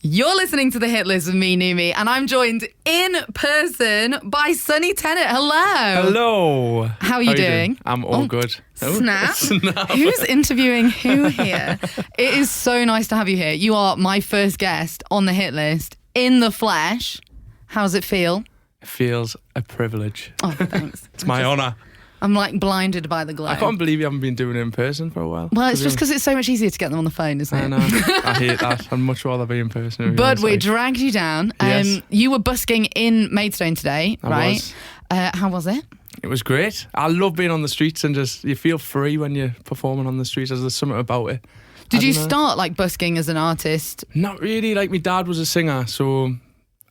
You're listening to the Hit List with me, Numi, and I'm joined in person by Sonny Tennet. Hello. Hello. How are you doing? I'm all good. Snap. Who's interviewing who here? It is so nice to have you here. You are my first guest on the Hit List in the flesh. How does it feel? It feels a privilege. Oh, thanks. It's my honour. I'm like blinded by the glow. I can't believe you haven't been doing it in person for a while. Well, it's just because it's so much easier to get them on the phone, isn't it? I know. I hate that. I'd much rather be in person. But we dragged you down. Yes. You were busking in Maidstone today, right? Was. How was it? It was great. I love being on the streets and just, you feel free when you're performing on the streets. There's something about it. Did you start like busking as an artist? Not really. Like, my dad was a singer, so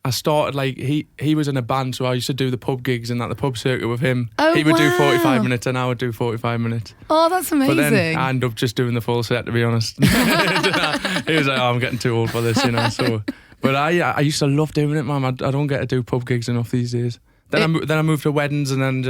I started, like, he was in a band, so I used to do the pub gigs and the pub circuit with him. Oh, he would do wow. 45 minutes and I would do 45 minutes. Oh, that's amazing. But then I ended up just doing the full set, to be honest. He was like, oh, I'm getting too old for this, you know. So, but I used to love doing it, man. I don't get to do pub gigs enough these days. Then I moved to weddings and then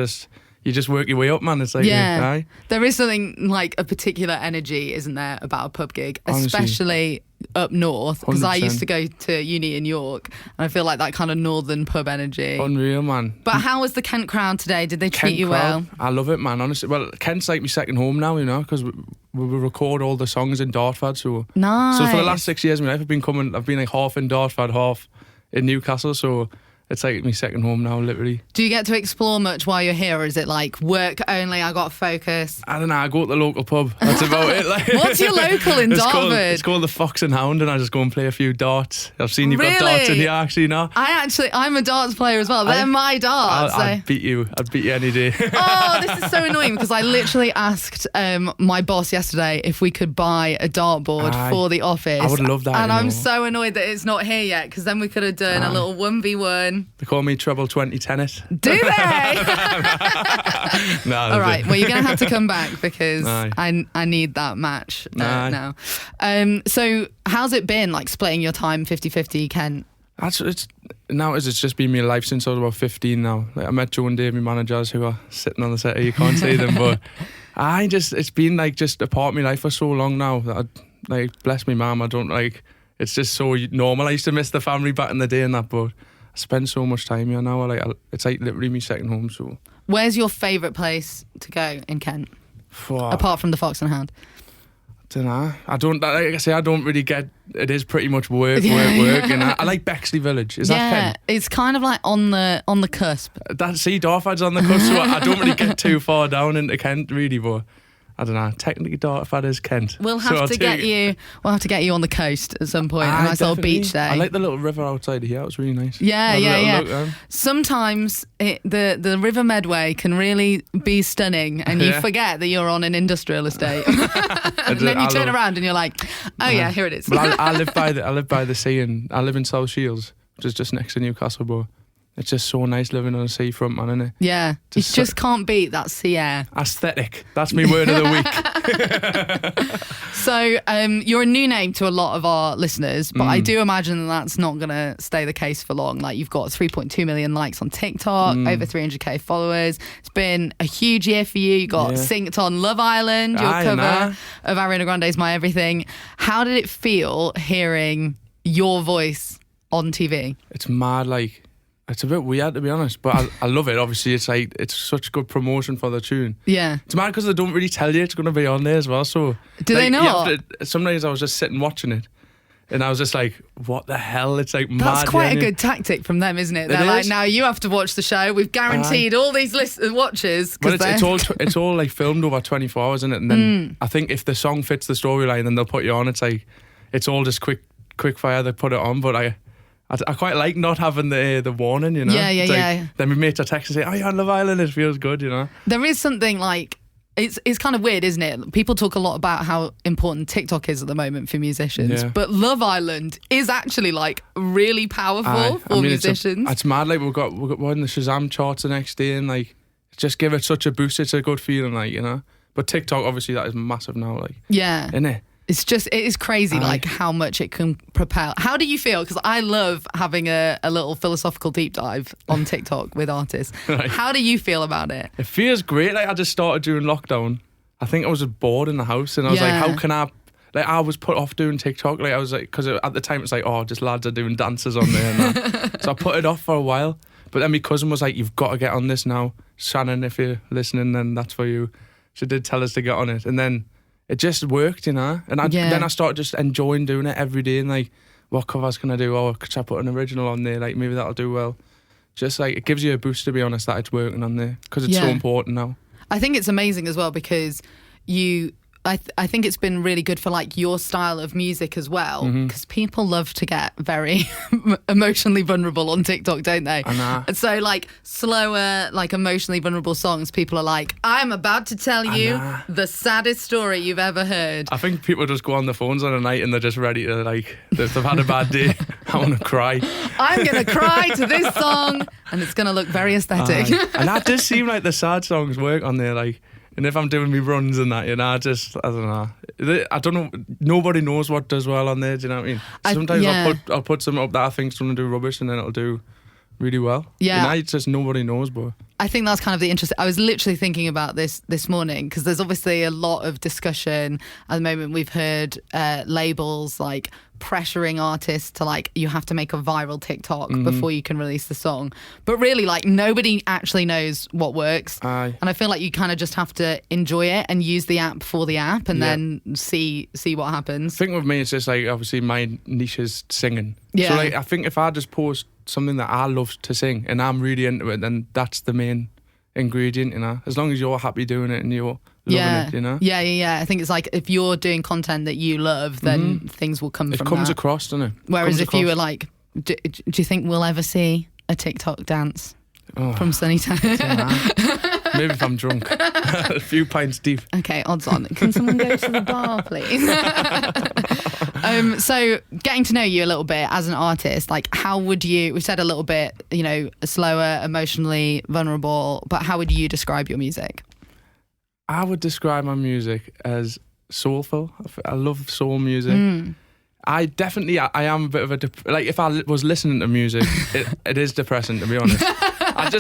you just work your way up, man. It's like, yeah. There is something like a particular energy, isn't there, about a pub gig, Honestly. Especially up north, because I 100%. used to go to uni in York, and I feel like that kind of northern pub energy. Unreal, man. But how was the Kent crowd today? Did they treat Kent you crowd, well? I love it, man, honestly. Well, Kent's like my second home now, you know, because we record all the songs in Dartford. So Nice. So for the last 6 years of my life, I've been like half in Dartford, half in Newcastle. So it's like my second home now, literally. Do you get to explore much while you're here, or is it like work only, I got to focus? I don't know, I go to the local pub. That's about it. Like, What's your local in Dartford? It's called the Fox and Hound, and I just go and play a few darts. I've seen you've got Really? darts in here, actually, now. I'm a darts player as well. They're my darts. I'd beat you any day. Oh, this is so annoying because I literally asked my boss yesterday if we could buy a dartboard for the office. I would love that. And I'm so annoyed that it's not here yet, because then we could have done a little 1v1. They call me Treble 20 Tennet. Do they? Nah, All right. Well, you're going to have to come back because Aye. I need that match Aye. now. So how's it been, like splitting your time 50-50, Kent? It's just been my life since I was about 15 now. Like, I met Joe and Dave, my managers, who are sitting on the set here. You can't see them, but it's been like just a part of my life for so long now that bless me mum, it's just so normal. I used to miss the family back in the day and that, but I spend so much time here now. It's like literally my second home. So, where's your favourite place to go in Kent, apart from the Fox and Hound? I don't know. Like I say, I don't really get. It is pretty much work. And I like Bexley Village. Is that Kent? Yeah, it's kind of like on the cusp. Dartford's on the cusp, so I don't really get too far down into Kent, really, but I don't know. Technically, Dartford is Kent. We'll have to get you on the coast at some point. A nice little beach day. I like the little river outside here. It was really nice. Yeah. Sometimes the River Medway can really be stunning, and you forget that you're on an industrial estate, and then you turn around and you're like, oh yeah, here it is. Well, I live by the sea, and I live in South Shields, which is just next to Newcastle, but it's just so nice living on a seafront, man, isn't it? Yeah, you just can't beat that sea air. Aesthetic. That's my word of the week. So you're a new name to a lot of our listeners, but I do imagine that's not going to stay the case for long. Like, you've got 3.2 million likes on TikTok, over 300k followers. It's been a huge year for you. You got synced on Love Island, your cover of Ariana Grande's My Everything. How did it feel hearing your voice on TV? It's mad, like... It's a bit weird, to be honest, but I love it. Obviously, it's such good promotion for the tune. Yeah. It's mad because they don't really tell you it's going to be on there as well. So do they not? Sometimes I was just sitting watching it, and I was just like, what the hell? It's like mad. That's quite a good tactic from them, isn't it? They're like, now you have to watch the show. We've guaranteed all these watchers. But it's all like filmed over 24 hours, isn't it? And then I think if the song fits the storyline, then they'll put you on. It's like, it's all just quick fire. They put it on, but I quite like not having the warning, you know? Yeah. Then we made a text and say, oh, you're on Love Island, it feels good, you know? There is something like, it's kind of weird, isn't it? People talk a lot about how important TikTok is at the moment for musicians, but Love Island is actually like really powerful for musicians. It's mad, like we're in the Shazam charts the next day, and like, just give it such a boost. It's a good feeling, like, you know? But TikTok, obviously, that is massive now, like. Yeah. Isn't it? It is crazy, like how much it can propel. How do you feel? Because I love having a little philosophical deep dive on TikTok with artists. Right. How do you feel about it? It feels great. Like, I just started during lockdown. I think I was just bored in the house, and I was like, how can I like I was put off doing TikTok. Like I was like, because at the time it's like, oh, just lads are doing dances on there and that. So I put it off for a while. But then my cousin was like, you've got to get on this now. Shannon, if you're listening, then that's for you. She did tell us to get on it. And then it just worked, you know. And then I started just enjoying doing it every day and like, what covers can I do? Oh, could I put an original on there? Like maybe that'll do well. Just like, it gives you a boost, to be honest, that it's working on there. Because it's so important now. I think it's amazing as well because I think it's been really good for like your style of music as well, because people love to get very emotionally vulnerable on TikTok, don't they? And so like slower, like emotionally vulnerable songs, people are like, I'm about to tell you the saddest story you've ever heard. I think people just go on their phones on a night and they're just ready to like, they've had a bad day. I want to cry. I'm going to cry to this song and it's going to look very aesthetic. And that does seem like the sad songs work on there, like. And if I'm doing me runs and that, you know, I don't know. I don't know. Nobody knows what does well on there. Do you know what I mean? Sometimes I'll put something up that I think's going to do rubbish, and then it'll do really well. Yeah, you know, it's just nobody knows. But I think that's kind of the interest. I was literally thinking about this morning because there's obviously a lot of discussion at the moment. We've heard labels like pressuring artists to like, you have to make a viral TikTok before you can release the song, but really like nobody actually knows what works. And I feel like you kind of just have to enjoy it and use the app for the app and then see what happens. I think with me it's just like, obviously my niche is singing, so like I think if I just post something that I love to sing and I'm really into it, then that's the main ingredient, you know, as long as you're happy doing it and you're loving it, you know. I think it's like if you're doing content that you love, then things will come from that. It comes across, doesn't it? Whereas if you were like, do you think we'll ever see a TikTok dance from Sonny Tennet? Maybe if I'm drunk. A few pints deep. Okay, odds on. Can someone go to the bar, please? So getting to know you a little bit as an artist, like how would you, we said a little bit, you know, slower, emotionally vulnerable, but how would you describe your music? I would describe my music as soulful. I love soul music. I am a bit of a like if I was listening to music, it is depressing, to be honest.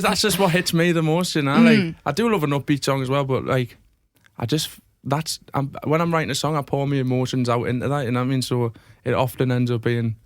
That's just what hits me the most, you know. Like I do love an upbeat song as well, but like when I'm writing a song, I pour my emotions out into that, you know what I mean? So it often ends up being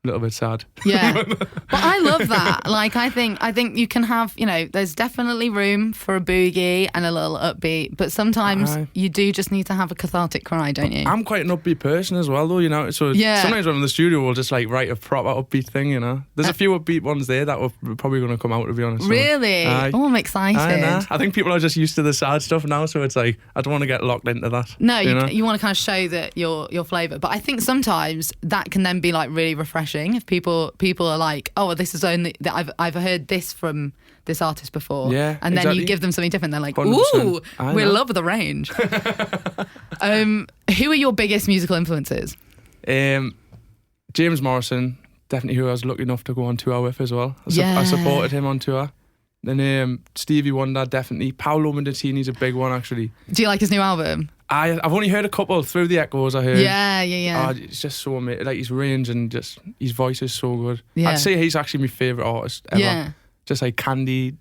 a little bit sad. Yeah. But I love that. Like I think you can have, you know, there's definitely room for a boogie and a little upbeat, but sometimes you do just need to have a cathartic cry, don't you? I'm quite an upbeat person as well though, you know, so sometimes when I'm in the studio we'll just like write a proper upbeat thing, you know. There's a few upbeat ones there that are probably going to come out, to be honest. So, really? I'm excited. I think people are just used to the sad stuff now, so it's like I don't want to get locked into that. No, you want to kind of show that your flavour, but I think sometimes that can then be like really refreshing if people are like, oh, well, this is only that I've heard this from this artist before, and then you give them something different, they're like, 100%. Ooh, we love the range. Who are your biggest musical influences? James Morrison, definitely, who I was lucky enough to go on tour with as well. I supported him on tour. Then Stevie Wonder, definitely. Paolo Mendicini's a big one, actually. Do you like his new album? I've only heard a couple through the echoes. I heard. Yeah. It's just so amazing. Like his range and just his voice is so good. Yeah. I'd say he's actually my favourite artist ever. Yeah. Just like Candy,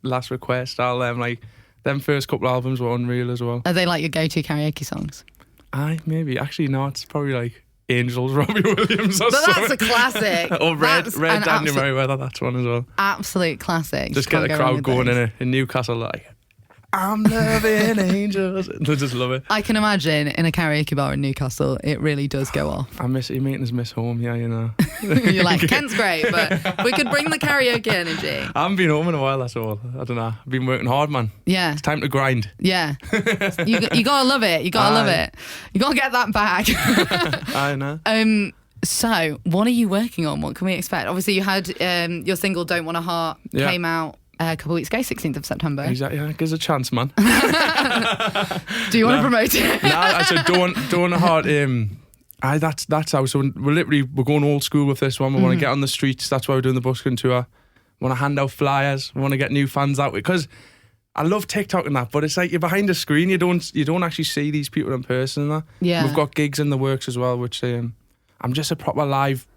Last Request, all them. Like them first couple albums were unreal as well. Are they like your go-to karaoke songs? Maybe. Actually, no. It's probably like Angels, Robbie Williams. But that's a classic. Or Red Daniel Merriweather. That's one as well. Absolute classic. Just get the crowd going in Newcastle, like, I'm loving angels. They just love it. I can imagine in a karaoke bar in Newcastle, it really does go off. I miss you meetings, miss home, yeah, you know. You're like, Kent's great, but we could bring the karaoke energy. I haven't been home in a while, that's all. I don't know. I've been working hard, man. Yeah. It's time to grind. Yeah. You gotta love it. You gotta love it. You gotta get that back. I know. So, what are you working on? What can we expect? Obviously, you had your single "Don't Want a Heart" came out a couple of weeks ago, 16th of September. Exactly, yeah, gives a chance, man. Do you want to promote it? No, I said don't want a heart. That's how. So we're going old school with this one. We want to get on the streets. That's why we're doing the busking tour. We want to hand out flyers. We want to get new fans out, because I love TikTok and that, but it's like you're behind a screen. You don't actually see these people in person and that. Yeah. We've got gigs in the works as well, which I'm just a proper live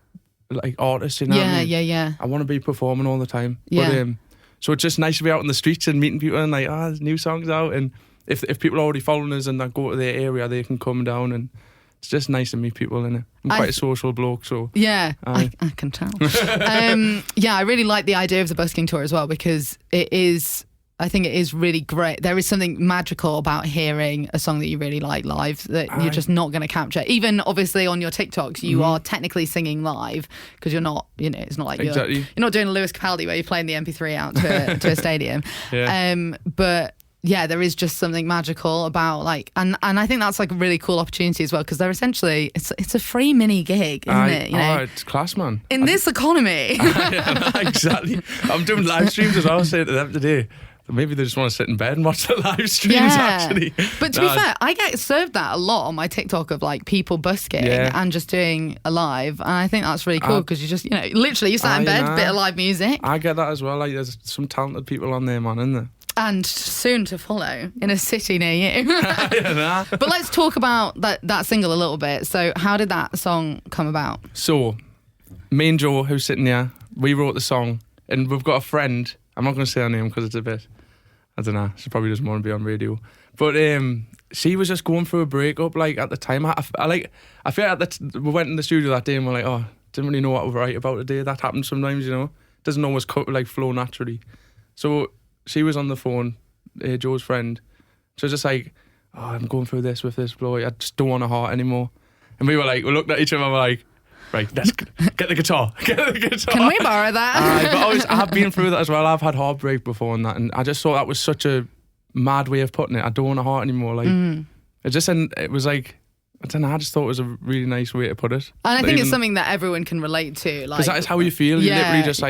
like artist, you know. Yeah. I want to be performing all the time. Yeah. But so it's just nice to be out in the streets and meeting people and like, there's new songs out, and if people are already following us and they go to their area, they can come down and it's just nice to meet people, innit? I'm quite a social bloke, so... Yeah, I can tell. Yeah, I really like the idea of the busking tour as well, because I think it is really great. There is something magical about hearing a song that you really like live that you're just not going to capture. Even obviously on your TikToks, you are technically singing live because you're not, it's not like you're not doing a Lewis Capaldi where you're playing the MP3 out to a stadium. Yeah. But yeah, there is just something magical about and I think that's like a really cool opportunity as well, because they're essentially it's a free mini gig, isn't it? It's class, man. In this economy. Yeah, exactly. I'm doing live streams as well. I was saying to them today. Maybe they just want to sit in bed and watch the live streams, actually. But to be fair, I get served that a lot on my TikTok of people busking and just doing a live. And I think that's really cool because you just, literally you sat in bed, bit of live music. I get that as well. There's some talented people on there, man, isn't there? And soon to follow in a city near you. But let's talk about that single a little bit. So how did that song come about? So, me and Joe, who's sitting here, we wrote the song. And we've got a friend. I'm not going to say her name because it's a bit... I don't know. She probably doesn't want to be on radio. But she was just going through a breakup, at the time. I feel like we went in the studio that day and we're like, oh, didn't really know what to write about today. That happens sometimes, Doesn't always flow naturally. So she was on the phone, Joe's friend. She was just like, oh, I'm going through this with this bloke. I just don't want a heart anymore. And we looked at each other and we're like, right, let's get the guitar. Can we borrow that? But I've been through that as well. I've had heartbreak before and that, and I just thought that was such a mad way of putting it. I don't want a heart anymore. It was like, I don't know, I just thought it was a really nice way to put it. And I think it's something that everyone can relate to. Because that is how you feel. You literally just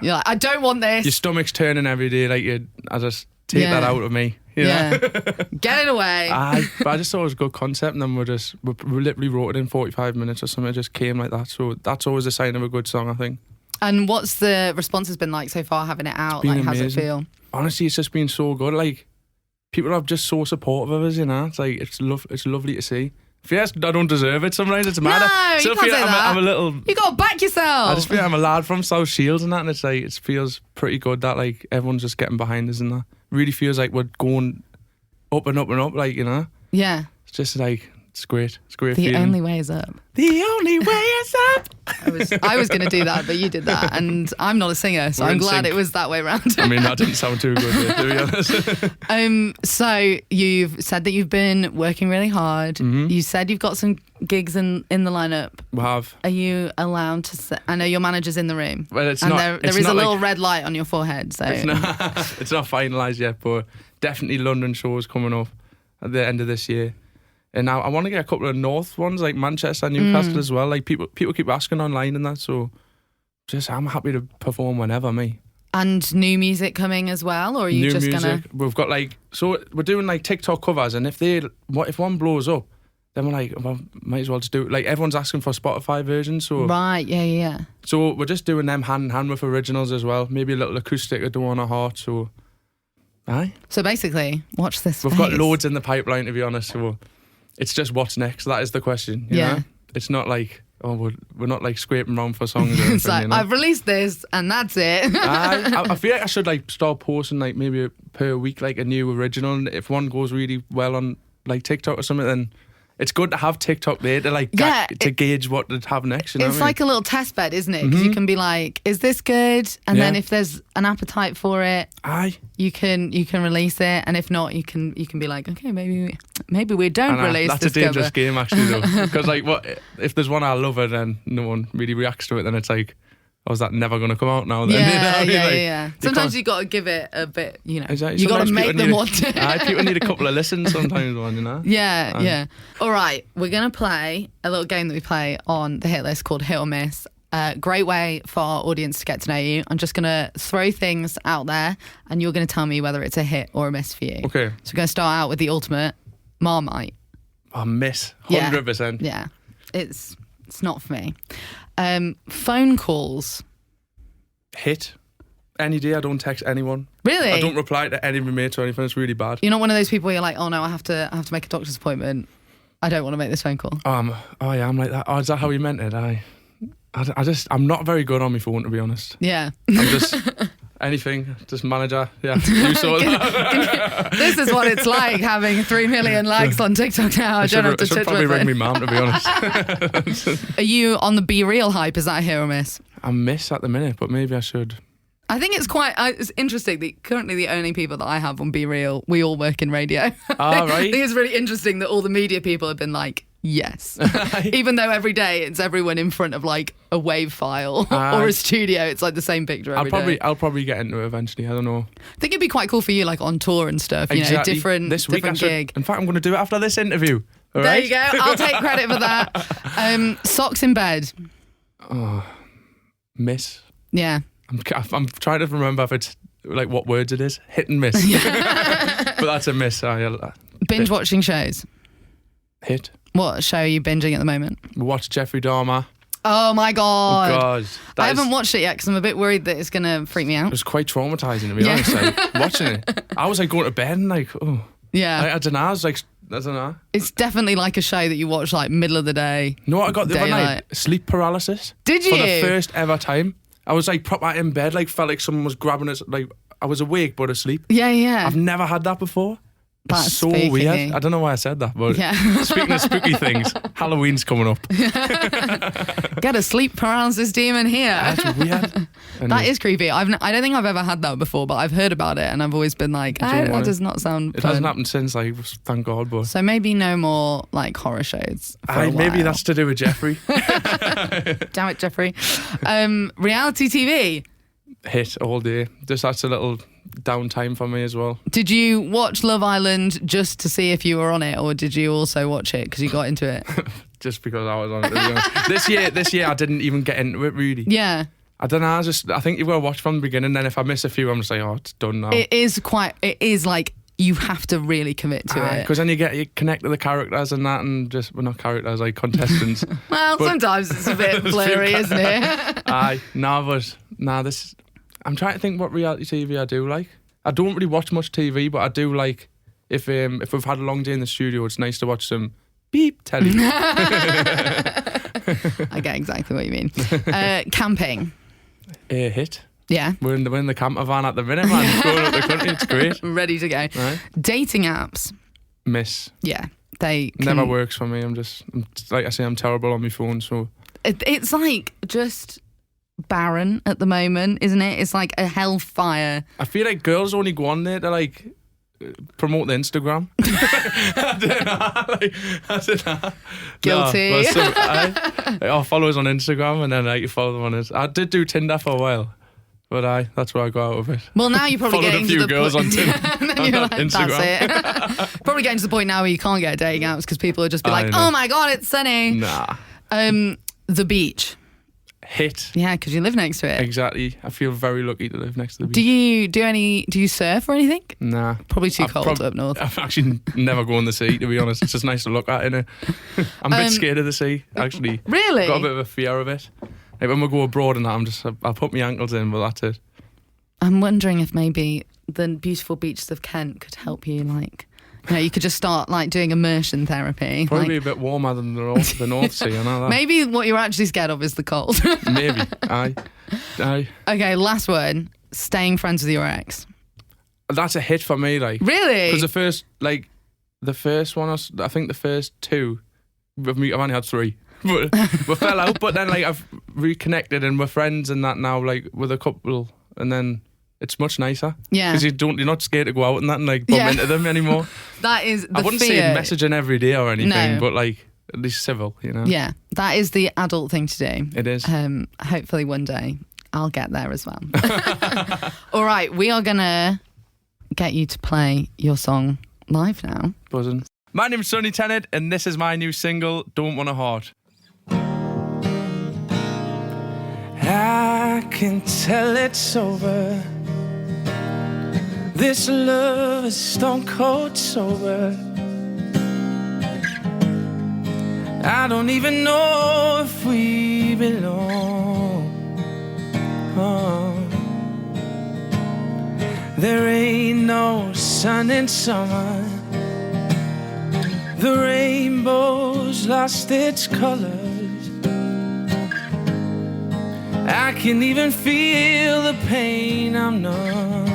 you're like, I don't want this. Your stomach's turning every day. I just take that out of me. Get it away. But I just thought it was a good concept, and then we literally wrote it in 45 minutes or something. It just came like that. So that's always a sign of a good song, I think. And what's the response has been like so far, having it out? How's it feel? Honestly, it's just been so good. People are just so supportive of us, it's lovely to see. Yes, I don't deserve it. Sometimes it's mad. No, you can't say that. I'm a little. You got to back yourself. I just feel I'm a lad from South Shields and that, and it feels pretty good that everyone's just getting behind us and that. Really feels like we're going up and up and up, Yeah. It's just it's great. It's great. The only way is up. The only way is up. I was going to do that, but you did that, and I'm not a singer, so I'm glad it was that way around. I mean, that didn't sound too good, to be honest. So you've said that you've been working really hard. Mm-hmm. You said you've got some gigs in the lineup. We have. Are you allowed to say? I know your manager's in the room. Well, it's and not. There is a little red light on your forehead. So it's not finalised yet, but definitely London shows coming up at the end of this year. And now I want to get a couple of North ones, like Manchester and Newcastle as well. People keep asking online and that, so I'm happy to perform whenever, me. And new music coming as well, or are you just gonna? We've got so we're doing TikTok covers, and if one blows up, then we're like, well, might as well just do it. Everyone's asking for Spotify versions, so right, yeah. So we're just doing them hand in hand with originals as well. Maybe a little acoustic or Don't Want a Heart. So, aye. So basically, watch this. We've got loads in the pipeline, to be honest. So. It's just what's next. That is the question. You know? It's not we're not scraping around for songs. Or anything, it's I've released this and that's it. I feel like I should start posting maybe per week a new original. And if one goes really well on TikTok or something, then it's good to have TikTok there to gauge what to have next. You know it's like a little test bed, isn't it? Because you can be like, is this good? And then if there's an appetite for it, you can release it. And if not, you can be like, okay, maybe we don't release this. That's a dangerous game, actually, though. Because what if there's one I love it and no one really reacts to it, then it's like, oh, is that never going to come out now? Then yeah. Sometimes you got to give it a bit, Exactly. You got to make them want it. People need a couple of listens sometimes, Yeah. All right, we're going to play a little game that we play on the Hit List called Hit or Miss. Great way for our audience to get to know you. I'm just going to throw things out there and you're going to tell me whether it's a hit or a miss for you. Okay. So we're going to start out with the ultimate, Marmite. A miss, 100%. Yeah. It's not for me. Phone calls. Hit. Any day I don't text anyone. Really? I don't reply to any of my mates or anything. It's really bad. You're not one of those people where you're like, oh no, I have to make a doctor's appointment. I don't want to make this phone call. Oh yeah, I'm like that. Oh, is that how you meant it? I'm not very good on my phone, to be honest. Yeah. Anything, just manager. Yeah, you saw that. This is what it's like having 3 million likes on TikTok now. I don't have to should chit probably with ring it. me mum, to be honest. Are you on the Be Real hype? Is that a hit or miss? I miss at the minute, but maybe I should. I think it's interesting that currently the only people that I have on Be Real, we all work in radio. Ah, right. I think it's really interesting that all the media people have been like, yes. Even though every day it's everyone in front of like a WAV file or a studio. It's like the same picture every day. I'll probably get into it eventually. I don't know. I think it'd be quite cool for you, like on tour and stuff. You know, different gig. In fact, I'm going to do it after this interview. All there right? you go. I'll take credit for that. Socks in bed. Oh, miss. Yeah. I'm trying to remember if it's like what words it is. Hit and miss. But that's a miss. Binge watching shows. Hit. What show are you binging at the moment? We watched Jeffrey Dahmer. Oh my God. Oh God. I haven't watched it yet because I'm a bit worried that it's going to freak me out. It was quite traumatizing, to be honest. Like, watching it. I was like going to bed and like, oh. Yeah. I don't know. I was like, I don't know. It's definitely like a show that you watch like middle of the day. You know what I got the other daylight. night? Sleep paralysis. Did you? For the first ever time. I was like proper in bed, like felt like someone was grabbing us. Like I was awake but asleep. Yeah. I've never had that before. That's It's so spooky. weird. I don't know why I said that, but speaking of spooky things, Halloween's coming up. Get a sleep paralysis demon here. That's weird. That is creepy. I don't think I've ever had that before, but I've heard about it and I've always been like, that does not sound It fun. hasn't happened since, like, thank God. But So maybe no more like horror shows. For a maybe while. that's to do with Jeffrey. Damn it, Jeffrey. Reality TV. Hit all day. Just that's a little downtime for me as well. Did you watch Love Island just to see if you were on it, or did you also watch it because you got into it? Just because I was on it. To be honest. This year I didn't even get into it really. Yeah. I don't know. I think you've got to watch from the beginning. Then if I miss a few, I'm just like, oh, it's done now. It is like you have to really commit to it. Because then you connect to the characters and that, and just well, not characters, like contestants. Well, sometimes it's a bit blurry, isn't it? I'm trying to think what reality TV I do like. I don't really watch much TV, but I do like if we've had a long day in the studio, it's nice to watch some beep telly. I get exactly what you mean. Camping. Hit. Yeah. We're in the camper van at the minute, man. Going up the country, it's great. Ready to go. Right. Dating apps. Miss. Yeah. They never works for me. I'm like I say, I'm terrible on my phone, so it's like just barren at the moment, isn't it? It's like a hellfire. I feel like girls only go on there to like promote the Instagram. I don't know. Guilty. I'll follow us on Instagram and then you follow them on it. I did do Tinder for a while, but that's where I got out of it. Well, now you're probably getting a few to the girls on Tinder. Like, Instagram. That's it. Probably getting to the point now where you can't get dating apps because people will just be like, "Oh my God, it's Sonny." Nah. The beach. Hit. Yeah, because you live next to it. Exactly. I feel very lucky to live next to the beach. Do you surf or anything? Nah. Probably too cold up north. I've actually never gone the sea, to be honest. It's just nice to look at, innit? I'm a bit scared of the sea, actually. Really? I've got a bit of a fear of it. Like when we go abroad and that, I'll put my ankles in, but that's it. I'm wondering if maybe the beautiful beaches of Kent could help you, like, you could just start like doing immersion therapy. Probably a bit warmer than the North Sea, I know that. Maybe what you're actually scared of is the cold. Maybe. Aye. Okay, last word. Staying friends with your ex. That's a hit for me, like. Really? Because the first one, I think the first two, with me, I've only had three. But we fell out, but then like I've reconnected and we're friends and that now, like with a couple, and then it's much nicer. Yeah. Because you're not scared to go out and that and like bump into them anymore. That is the I wouldn't fear. say messaging every day or anything, No. but like at least civil, you know. Yeah, that is the adult thing to do. It is. Hopefully one day I'll get there as well. All right, we are gonna get you to play your song live now. Buzzing. My name's Sonny Tennet and this is my new single, Don't Want a Heart. I can tell it's over. This love is stone cold sober. I don't even know if we belong. There ain't no sun in summer. The rainbow's lost its colors. I can even feel the pain. I'm numb.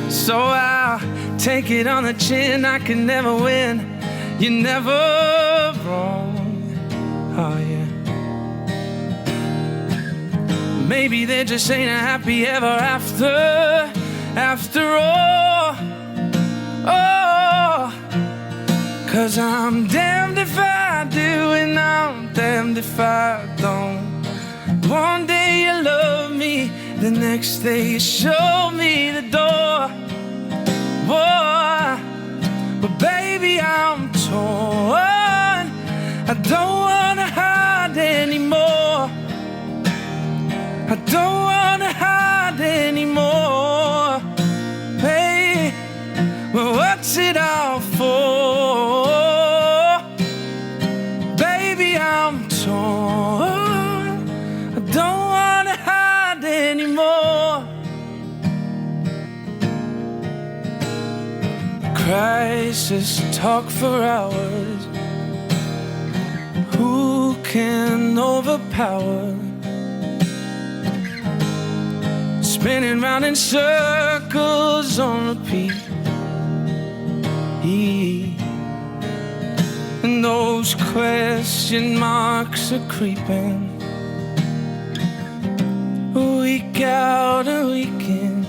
So I'll take it on the chin. I can never win. You're never wrong. Oh yeah. Maybe there just ain't a happy ever after all. Oh, 'cause I'm damned if I do and I'm damned if I don't. One day you love me, the next day you show me the door. Whoa, but baby I'm torn. I don't wanna hide anymore. I don't wanna hide anymore. Hey, well, what's it all for? Baby, I'm torn. I don't wanna hide anymore. Crisis talk for hours. Who can overpower? Spinning round in circles on repeat. And those question marks are creeping. Week out and week in.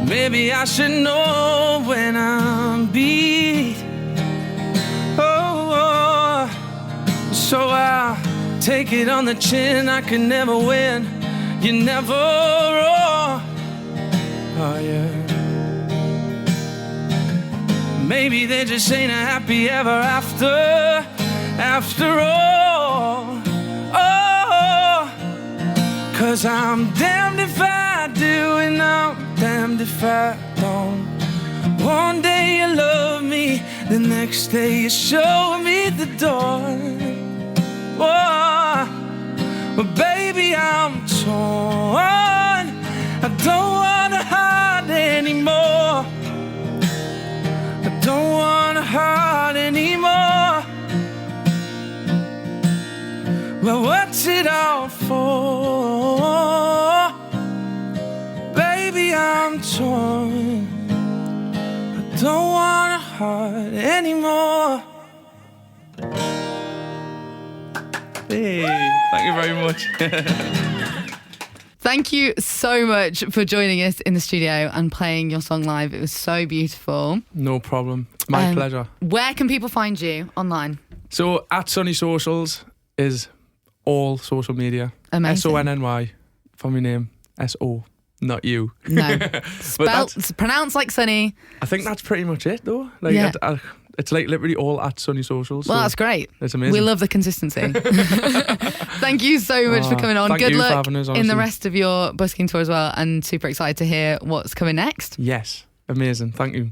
Maybe I should know when I'm beat. Oh, so I'll take it on the chin. I can never win. You're never wrong. Oh yeah. Maybe there just ain't a happy ever after all. Oh, 'cause I'm damned if I do and I'm damned if I don't. One day you love me, the next day you show me the door. Whoa, but baby I'm torn. I don't wanna hide anymore. I don't wanna hide anymore. Well, what's it all for? Baby, I'm torn. I don't wanna hide anymore. Hey, thank you very much. Thank you so much for joining us in the studio and playing your song live. It was so beautiful. No problem. My pleasure. Where can people find you online? So at Sonny Socials is all social media. Amazing. SONNY for my name. SO, not you. No. Spelled, pronounced like Sonny. I think that's pretty much it though. Like Yeah. it's like literally all at Sonny Socials. Well, so that's great. It's amazing. We love the consistency. Thank you so much for coming on. Thank Good you for luck having us, in the honestly. rest of your busking tour as well, and super excited to hear what's coming next. Yes, amazing. Thank you.